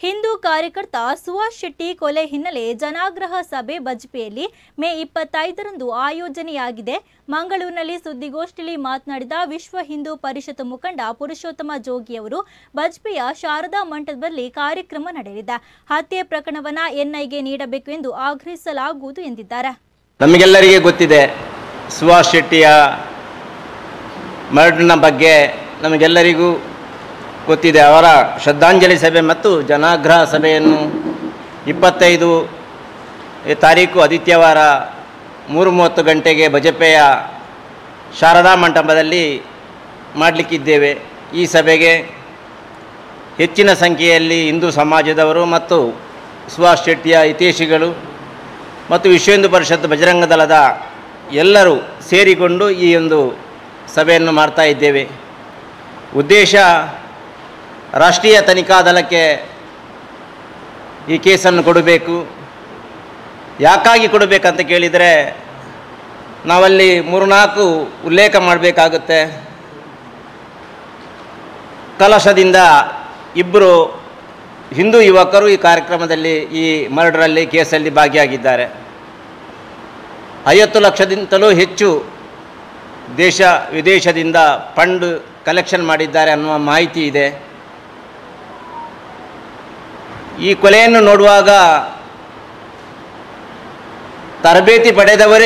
ಹಿಂದೂ ಕಾರ್ಯಕರ್ತ ಸುಹಾಸ್ ಶೆಟ್ಟಿ ಕೊಲೆ ಹಿನ್ನೆಲೆ ಜನಾಗ್ರಹ ಸಭೆ ಬಜ್ಪೆಯಲ್ಲಿ ಮೇ 25ರಂದು ಆಯೋಜನೆಯಾಗಿದೆ. ಮಂಗಳೂರಿನಲ್ಲಿ ಸುದ್ದಿಗೋಷ್ಠಿಯಲ್ಲಿ ಮಾತನಾಡಿದ ವಿಶ್ವ ಹಿಂದೂ ಪರಿಷತ್ ಮುಖಂಡ ಪುರುಷೋತ್ತಮ ಜೋಗಿ ಅವರು ಬಜ್ಪೆಯ ಶಾರದಾ ಮಂಟಪದಲ್ಲಿ ಕಾರ್ಯಕ್ರಮ ನಡೆಯಲಿದೆ. ಹತ್ಯೆ ಪ್ರಕರಣವನ್ನು ಎನ್ಐಗೆ ನೀಡಬೇಕು ಎಂದು ಆಗ್ರಹಿಸಲಾಗುವುದು ಎಂದಿದ್ದಾರೆ. ನಮಗೆಲ್ಲರಿಗೆ ಗೊತ್ತಿದೆ ಸುಹಾಸ್ ಶೆಟ್ಟಿಯ ಮರಣದ ಬಗ್ಗೆ ನಮಗೆಲ್ಲರಿಗೂ ಗೊತ್ತಿದೆ. ಅವರ ಶ್ರದ್ಧಾಂಜಲಿ ಸಭೆ ಮತ್ತು ಜನಾಗ್ರಹ ಸಭೆಯನ್ನು 25 ತಾರೀಕು ಆದಿತ್ಯವಾರ 3:30 ಗಂಟೆಗೆ ಬಜಪೆಯ ಶಾರದಾ ಮಂಟಪದಲ್ಲಿ ಮಾಡಲಿಕ್ಕಿದ್ದೇವೆ. ಈ ಸಭೆಗೆ ಹೆಚ್ಚಿನ ಸಂಖ್ಯೆಯಲ್ಲಿ ಹಿಂದೂ ಸಮಾಜದವರು ಮತ್ತು ಸುಹಾಸ್ ಶೆಟ್ಟಿಯ ಹಿತೈಷಿಗಳು ಮತ್ತು ವಿಶ್ವ ಹಿಂದೂ ಪರಿಷತ್ ಬಜರಂಗ ದಳದ ಎಲ್ಲರೂ ಸೇರಿಕೊಂಡು ಈ ಒಂದು ಸಭೆಯನ್ನು ಮಾಡ್ತಾ ಇದ್ದೇವೆ. ಉದ್ದೇಶ ರಾಷ್ಟ್ರೀಯ ತನಿಖಾ ದಳಕ್ಕೆ ಈ ಕೇಸನ್ನು ಕೊಡಬೇಕು. ಯಾಕಾಗಿ ಕೊಡಬೇಕಂತ ಕೇಳಿದರೆ ನಾವಲ್ಲಿ 3-4 ಉಲ್ಲೇಖ ಮಾಡಬೇಕಾಗುತ್ತೆ. ಕಲಶದಿಂದ 2 ಹಿಂದೂ ಯುವಕರು ಈ ಕಾರ್ಯಕ್ರಮದಲ್ಲಿ ಈ ಮರ್ಡರಲ್ಲಿ ಕೇಸಲ್ಲಿ ಭಾಗಿಯಾಗಿದ್ದಾರೆ. 50 ಲಕ್ಷದಿಂದಲೂ ಹೆಚ್ಚು ದೇಶ ವಿದೇಶದಿಂದ ಫಂಡ್ ಕಲೆಕ್ಷನ್ ಮಾಡಿದ್ದಾರೆ ಅನ್ನುವ ಮಾಹಿತಿ ಇದೆ. ಈ ಕೊಲೆಯನ್ನು ನೋಡುವಾಗ ತರಬೇತಿ ಪಡೆದವರೇ